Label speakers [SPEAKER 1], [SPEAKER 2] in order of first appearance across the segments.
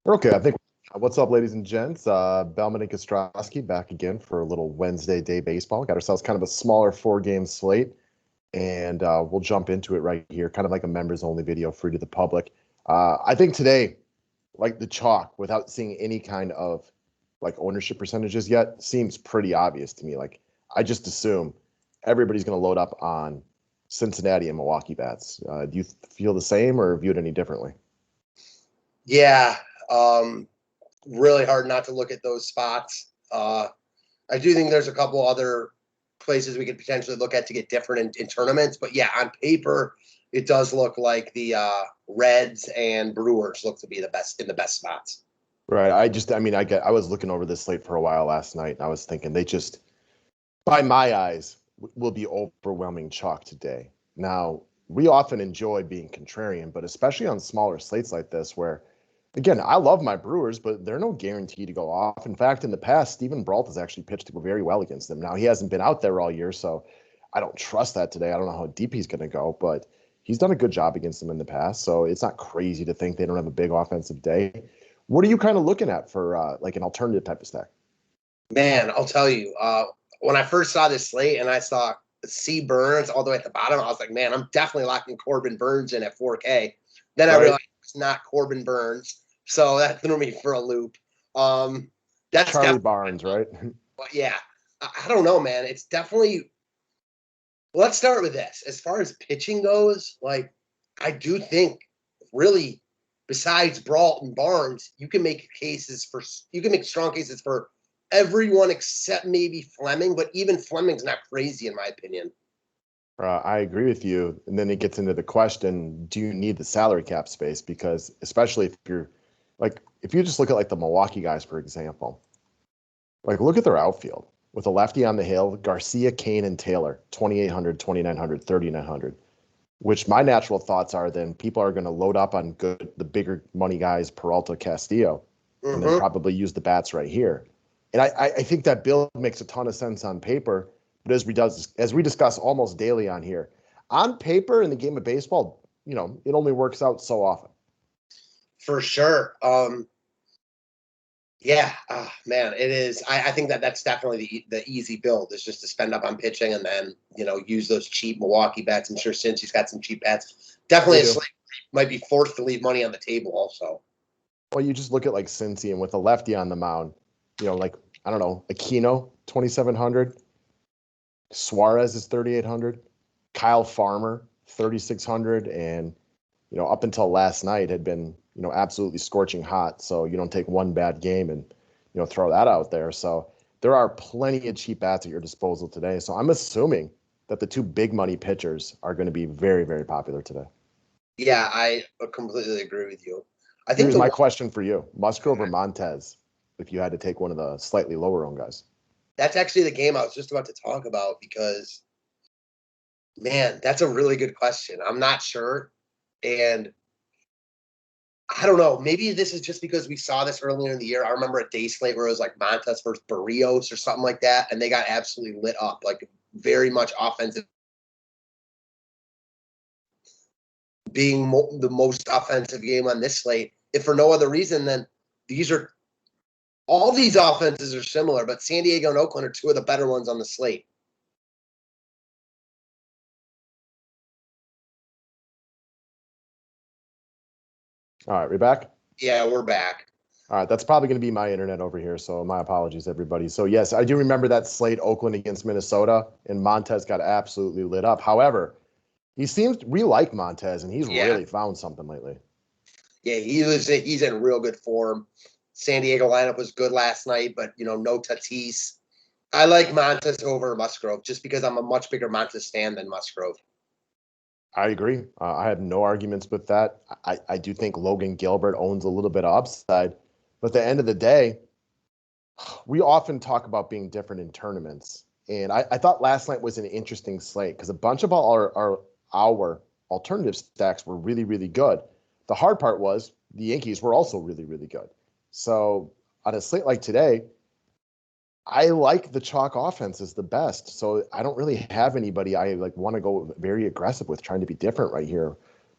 [SPEAKER 1] Okay, I think. What's up, ladies and gents? Bellman and Kostrowski back again for a little Wednesday day baseball. Got ourselves kind of a smaller four-game slate, and we'll jump into it right here, kind of like a members only video, free to the public. I think today, like the chalk, without seeing any kind of like ownership percentages yet, seems pretty obvious to me. Like I just assume everybody's going to load up on Cincinnati and Milwaukee bats. Do you feel the same or view it any differently?
[SPEAKER 2] Yeah, really hard not to look at those spots. I do think there's a couple other places we could potentially look at to get different in tournaments. But yeah, on paper, it does look like the Reds and Brewers look to be the best in the best spots.
[SPEAKER 1] Right. I was looking over this slate for a while last night, and I was thinking they just, by my eyes, will be overwhelming chalk today. Now, we often enjoy being contrarian, but especially on smaller slates like this, where, again, I love my Brewers, but they're no guarantee to go off. In fact, in the past, Stephen Brault has actually pitched very well against them. Now, he hasn't been out there all year, so I don't trust that today. I don't know how deep he's going to go, but he's done a good job against them in the past, so it's not crazy to think they don't have a big offensive day. What are you kind of looking at for like an alternative type of stack?
[SPEAKER 2] Man, I'll tell you, when I first saw this slate and I saw C Burns all the way at the bottom, I was like, man, I'm definitely locking Corbin Burns in at 4K. Then I
[SPEAKER 1] Right.
[SPEAKER 2] realized it's not Corbin Burns, so that threw me for a loop. That's
[SPEAKER 1] Charlie
[SPEAKER 2] definitely,
[SPEAKER 1] Barnes, right?
[SPEAKER 2] yeah. I don't know, man. It's definitely. Let's start with this. As far as pitching goes, like I do think, really, besides Brault and Barnes, you can make strong cases for everyone except maybe Fleming, but even Fleming's not crazy in my opinion.
[SPEAKER 1] I agree with you. And then it gets into the question, do you need the salary cap space? Because especially if you're like, if you just look at like the Milwaukee guys, for example, like look at their outfield with a lefty on the hill, Garcia, Kane, and Taylor, 2,800, 2,900, 3,900, which my natural thoughts are then people are going to load up on the bigger money guys, Peralta, Castillo, and then
[SPEAKER 2] Mm-hmm.
[SPEAKER 1] probably use the bats right here. And I think that build makes a ton of sense on paper. But as we discuss almost daily on here, on paper in the game of baseball, it only works out so often.
[SPEAKER 2] For sure. Yeah, man, it is. I think that's definitely the easy build is just to spend up on pitching and then use those cheap Milwaukee bats. I'm sure since he's got some cheap bats,
[SPEAKER 1] They
[SPEAKER 2] definitely a
[SPEAKER 1] do.
[SPEAKER 2] slate might be forced to leave money on the table also.
[SPEAKER 1] Well, you just look at like Cincy and with a lefty on the mound, like I don't know, Aquino 2,700, Suarez is 3,800, Kyle Farmer 3,600, and up until last night had been absolutely scorching hot. So you don't take one bad game and throw that out there. So there are plenty of cheap bats at your disposal today. So I'm assuming that the two big money pitchers are going to be very, very popular today.
[SPEAKER 2] Yeah, I completely agree with you. I think
[SPEAKER 1] Here's
[SPEAKER 2] the
[SPEAKER 1] my
[SPEAKER 2] one,
[SPEAKER 1] question for you: Musgrove or Montez? If you had to take one of the slightly lower owned guys.
[SPEAKER 2] that's actually the game I was just about to talk about because, man, that's a really good question. I'm not sure. And I don't know. Maybe this is just because we saw this earlier in the year. I remember a day slate where it was like Montas versus Barrios or something like that, and they got absolutely lit up, like very much offensive, being the most offensive game on this slate. If for no other reason than these are all these offenses are similar, but San Diego and Oakland are two of the better ones on the slate.
[SPEAKER 1] All right, we back?
[SPEAKER 2] Yeah, we're back.
[SPEAKER 1] All right, that's probably going to be my internet over here, so my apologies, everybody. So yes, I do remember that slate, Oakland against Minnesota, and Montez got absolutely lit up. However, we like Montez, and he's
[SPEAKER 2] Yeah,
[SPEAKER 1] really found something lately.
[SPEAKER 2] yeah, he's in real good form. San Diego lineup was good last night, but no Tatis. I like Montas over Musgrove just because I'm a much bigger Montas fan than Musgrove.
[SPEAKER 1] I agree. I have no arguments with that. I do think Logan Gilbert owns a little bit of upside, but at the end of the day, we often talk about being different in tournaments. And I thought last night was an interesting slate because a bunch of our alternative stacks were really, really good. The hard part was the Yankees were also really, really good. So on a slate like today, I like the chalk offenses the best. So I don't really have anybody I like want to go very aggressive with trying to be different right here.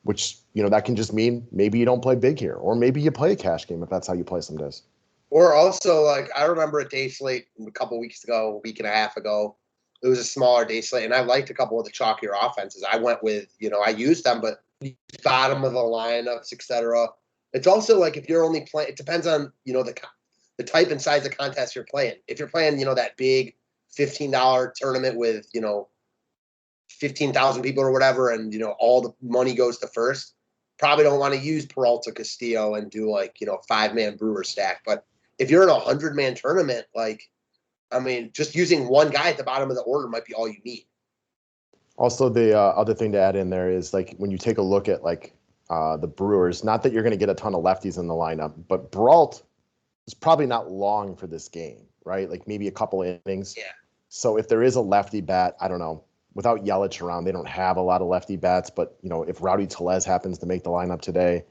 [SPEAKER 1] which, that can just mean maybe you don't play big here, or maybe you play a cash game if that's how you play some days.
[SPEAKER 2] Or also, like, I remember a day slate a couple weeks ago, a week and a half ago. It was a smaller day slate, and I liked a couple of the chalkier offenses. I went with, I used them, but bottom of the lineups, etc. It's also like if you're only playing, it depends on, the type and size of contest you're playing. If you're playing, that big $15 tournament with, 15,000 people or whatever, and, all the money goes to first, probably don't want to use Peralta, Castillo, and do like, 5-man Brewer stack. But if you're in a 100-man tournament, just using one guy at the bottom of the order might be all you need.
[SPEAKER 1] Also, the other thing to add in there is, like, when you take a look at, like, the Brewers, not that you're going to get a ton of lefties in the lineup, but Brault is probably not long for this game, right? Like, maybe a couple innings.
[SPEAKER 2] Yeah.
[SPEAKER 1] So if there is a lefty bat, I don't know, without Yelich around, they don't have a lot of lefty bats, but, if Rowdy Tellez happens to make the lineup today,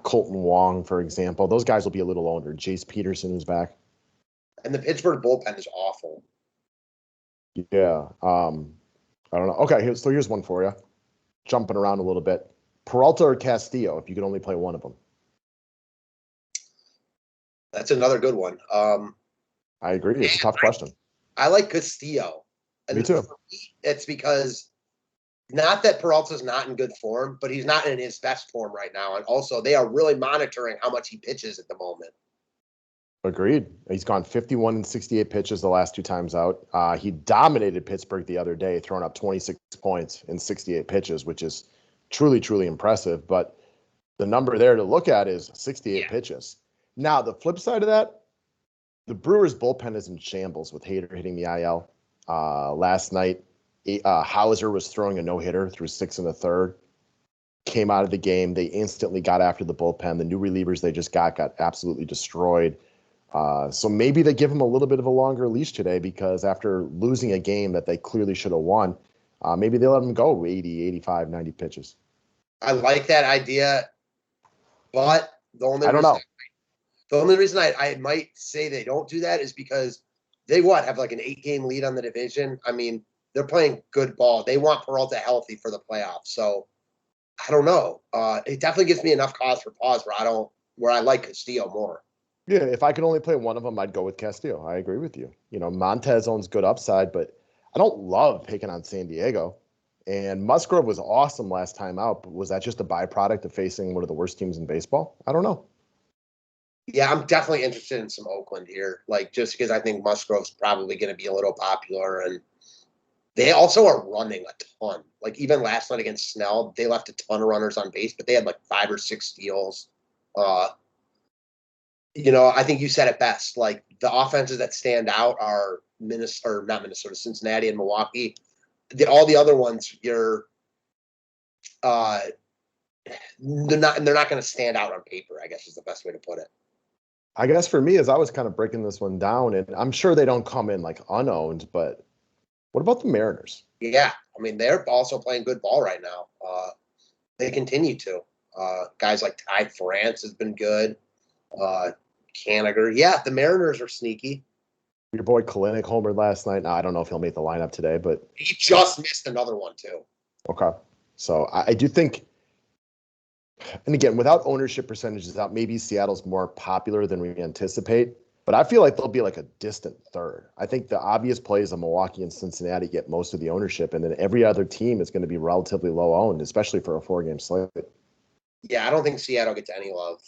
[SPEAKER 1] Colton Wong, for example, those guys will be a little older. Jace Peterson is back.
[SPEAKER 2] And the Pittsburgh bullpen is awful.
[SPEAKER 1] Yeah. I don't know. Okay, so here's one for you. Jumping around a little bit. Peralta or Castillo, if you could only play one of them?
[SPEAKER 2] That's another good one.
[SPEAKER 1] I agree. It's a tough question.
[SPEAKER 2] I like Castillo. And
[SPEAKER 1] me too.
[SPEAKER 2] It's because not that Peralta's not in good form, but he's not in his best form right now. And also, they are really monitoring how much he pitches at the moment.
[SPEAKER 1] Agreed. He's gone 51 and 68 pitches the last 2 times out. He dominated Pittsburgh the other day, throwing up 26 points in 68 pitches, which is truly, truly impressive. But the number there to look at is 68 pitches. Now, the flip side of that, the Brewers' bullpen is in shambles with Hader hitting the IL. Last night, Hauser was throwing a no-hitter through 6 1/3. Came out of the game. They instantly got after the bullpen. The new relievers they just got absolutely destroyed. So maybe they give him a little bit of a longer leash today, because after losing a game that they clearly should have won, maybe they let him go 80, 85, 90 pitches.
[SPEAKER 2] I like that idea, but the only reason I might say they don't do that is because they have like an 8-game lead on the division. I mean, they're playing good ball. They want Peralta healthy for the playoffs. So I don't know. It definitely gives me enough cause for pause where I like Castillo more.
[SPEAKER 1] Yeah, if I could only play one of them, I'd go with Castillo. I agree with you. Montez owns good upside, but I don't love picking on San Diego. And Musgrove was awesome last time out, but was that just a byproduct of facing one of the worst teams in baseball? I don't know.
[SPEAKER 2] Yeah, I'm definitely interested in some Oakland here, just because I think Musgrove's probably going to be a little popular, and they also are running a ton. Even last night against Snell, they left a ton of runners on base, but they had 5 or 6 steals. I think you said it best. The offenses that stand out are Cincinnati and Milwaukee. All the other ones, they're not going to stand out on paper, I guess is the best way to put it.
[SPEAKER 1] I guess for me, as I was kind of breaking this one down, and I'm sure they don't come in unowned, but what about the Mariners?
[SPEAKER 2] Yeah, I mean, they're also playing good ball right now. They continue to. Guys like Ty France has been good. Kanigher. Yeah, the Mariners are sneaky.
[SPEAKER 1] Your boy Kalinick homered last night. Now, I don't know if he'll make the lineup today, but
[SPEAKER 2] he just missed another one too.
[SPEAKER 1] Okay. So I do think, and again, without ownership percentages out, maybe Seattle's more popular than we anticipate, but I feel like they'll be a distant third. I think the obvious plays of Milwaukee and Cincinnati get most of the ownership, and then every other team is going to be relatively low owned, especially for a 4-game slate.
[SPEAKER 2] Yeah, I don't think Seattle gets any love.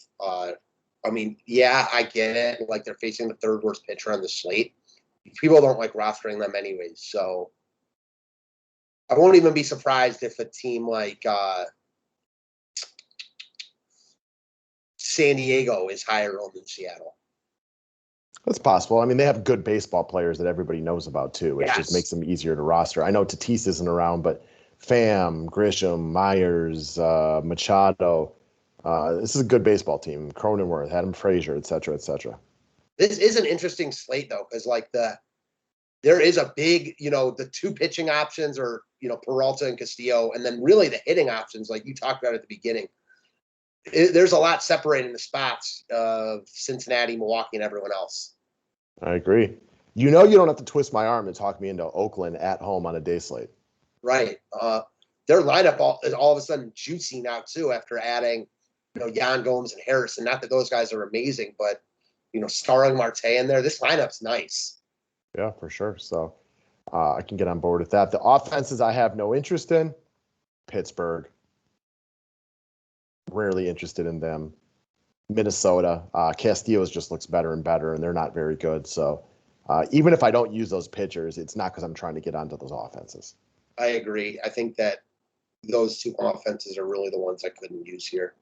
[SPEAKER 2] I mean, yeah, I get it. They're facing the 3rd worst pitcher on the slate. People don't like rostering them anyways. So I won't even be surprised if a team like San Diego is higher owned than Seattle.
[SPEAKER 1] That's possible. I mean, they have good baseball players that everybody knows about too. It just makes them easier to roster. I know Tatis isn't around, but Pham, Grisham, Myers, Machado. This is a good baseball team. Cronenworth, Adam Frazier, et cetera, et cetera.
[SPEAKER 2] This is an interesting slate, though, because there is a big, the 2 pitching options are, Peralta and Castillo, and then really the hitting options, like you talked about at the beginning. There's a lot separating the spots of Cincinnati, Milwaukee, and everyone else.
[SPEAKER 1] I agree. You don't have to twist my arm to talk me into Oakland at home on a day slate.
[SPEAKER 2] Right. their lineup is all of a sudden juicy now too after adding, Yan Gomes and Harrison. Not that those guys are amazing, but Starling Marte in there. This lineup's nice.
[SPEAKER 1] Yeah, for sure. So I can get on board with that. The offenses I have no interest in. Pittsburgh. Rarely interested in them. Minnesota. Castillo's just looks better and better, and they're not very good. So even if I don't use those pitchers, it's not because I'm trying to get onto those offenses.
[SPEAKER 2] I agree. I think that those two offenses are really the ones I couldn't use here.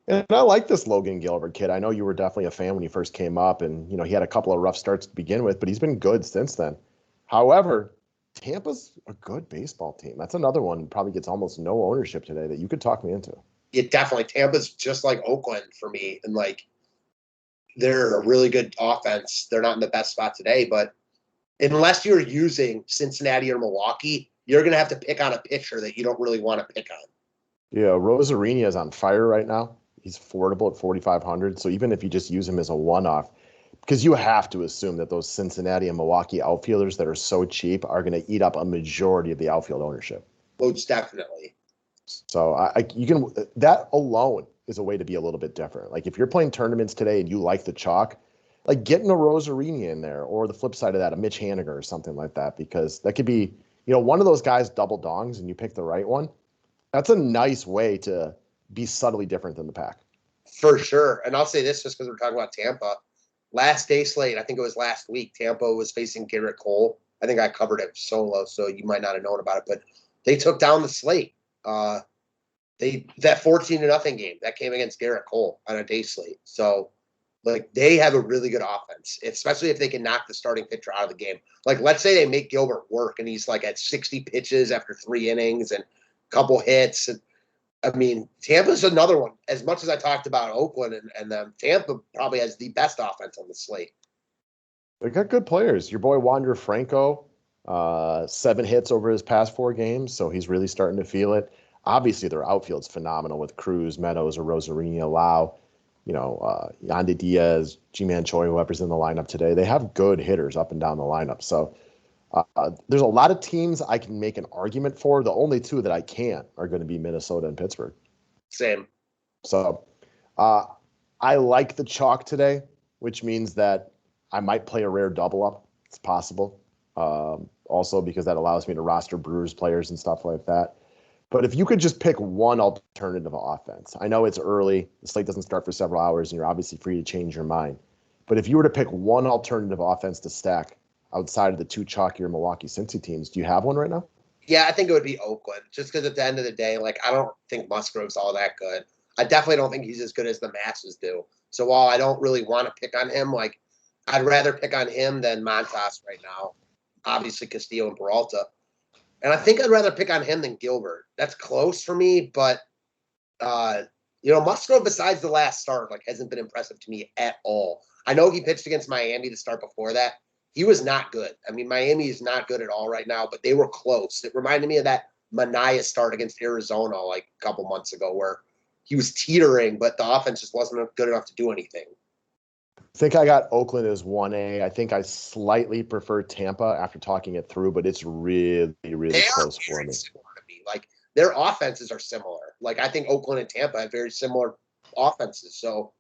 [SPEAKER 1] And I like this Logan Gilbert kid. I know you were definitely a fan when he first came up, and he had a couple of rough starts to begin with, but he's been good since then. However, Tampa's a good baseball team. That's another one probably gets almost no ownership today that you could talk me into.
[SPEAKER 2] It definitely. Tampa's just like Oakland for me, and they're a really good offense. They're not in the best spot today, but unless you're using Cincinnati or Milwaukee, you're going to have to pick on a pitcher that you don't really want to pick on.
[SPEAKER 1] Yeah, Rosarina is on fire right now. He's affordable at 4,500. So even if you just use him as a one-off, because you have to assume that those Cincinnati and Milwaukee outfielders that are so cheap are going to eat up a majority of the outfield ownership.
[SPEAKER 2] Most definitely.
[SPEAKER 1] So that alone is a way to be a little bit different. Like if you're playing tournaments today and you like the chalk, like getting a Rosarina in there, or the flip side of that, a Mitch Haniger or something like that, because that could be, one of those guys double dongs and you pick the right one. That's a nice way to be subtly different than the pack.
[SPEAKER 2] For sure. And I'll say this just because we're talking about Tampa. Last day slate, I think it was last week, Tampa was facing Garrett Cole. I think I covered it solo, so you might not have known about it, but they took down the slate. That 14-0 game that came against Garrett Cole on a day slate. So they have a really good offense, especially if they can knock the starting pitcher out of the game. Let's say they make Gilbert work and he's at 60 pitches after 3 innings and a couple hits. And Tampa's another one. As much as I talked about Oakland and them, Tampa probably has the best offense on the slate.
[SPEAKER 1] They got good players. Your boy Wander Franco, 7 hits over his past 4 games, so he's really starting to feel it. Obviously, their outfield's phenomenal with Cruz, Meadows, or Rosarina, Lau, Yandy Diaz, G-Man Choi, whoever's in the lineup today. They have good hitters up and down the lineup. So there's a lot of teams I can make an argument for. The only 2 that I can't are going to be Minnesota and Pittsburgh.
[SPEAKER 2] Same.
[SPEAKER 1] So I like the chalk today, which means that I might play a rare double up. It's possible. Also because that allows me to roster Brewers players and stuff like that. But if you could just pick one alternative offense, I know it's early, the slate doesn't start for several hours, and you're obviously free to change your mind. But if you were to pick one alternative offense to stack outside of the 2 chalkier Milwaukee Cincy teams, do you have one right now?
[SPEAKER 2] Yeah, I think it would be Oakland, just because at the end of the day, I don't think Musgrove's all that good. I definitely don't think he's as good as the masses do. So while I don't really want to pick on him, I'd rather pick on him than Montas right now. Obviously, Castillo and Peralta. And I think I'd rather pick on him than Gilbert. That's close for me, but Musgrove, besides the last start, hasn't been impressive to me at all. I know he pitched against Miami the start before that. He was not good. Miami is not good at all right now, but they were close. It reminded me of that Mania start against Arizona a couple months ago where he was teetering, but the offense just wasn't good enough to do anything.
[SPEAKER 1] I think I got Oakland as 1A. I think I slightly prefer Tampa after talking it through, but it's really, really close for me.
[SPEAKER 2] Their offenses are similar. I think Oakland and Tampa have very similar offenses, so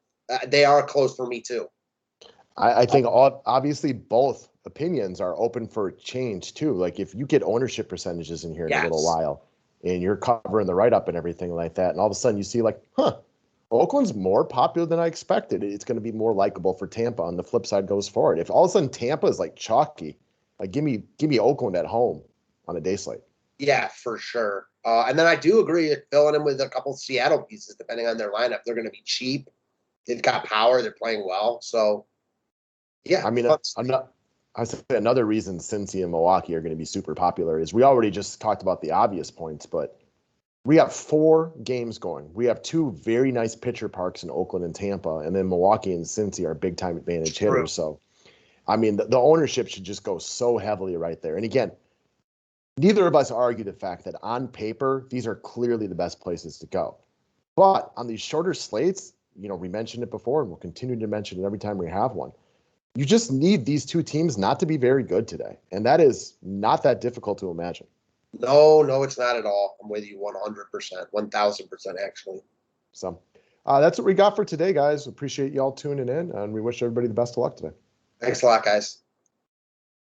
[SPEAKER 2] they are close for me too.
[SPEAKER 1] I think obviously both opinions are open for change too. If you get ownership percentages in here in a little while and you're covering the write-up and everything like that, and all of a sudden you see Oakland's more popular than I expected. It's going to be more likable for Tampa on the flip side goes forward. If all of a sudden Tampa is chalky, give me Oakland at home on a day slate.
[SPEAKER 2] Yeah, for sure. And then I do agree with filling in with a couple Seattle pieces depending on their lineup. They're going to be cheap. They've got power. They're playing well. So, yeah.
[SPEAKER 1] I say another reason Cincy and Milwaukee are going to be super popular is we already just talked about the obvious points, but we have 4 games going. We have 2 very nice pitcher parks in Oakland and Tampa, and then Milwaukee and Cincy are big-time advantage hitters. So, the ownership should just go so heavily right there. And again, neither of us argue the fact that on paper, these are clearly the best places to go. But on these shorter slates, we mentioned it before, and we'll continue to mention it every time we have one. You just need these 2 teams not to be very good today. And that is not that difficult to imagine.
[SPEAKER 2] No, it's not at all. I'm with you 100%, 1000% actually.
[SPEAKER 1] So that's what we got for today, guys. Appreciate y'all tuning in, and we wish everybody the best of luck today.
[SPEAKER 2] Thanks a lot, guys.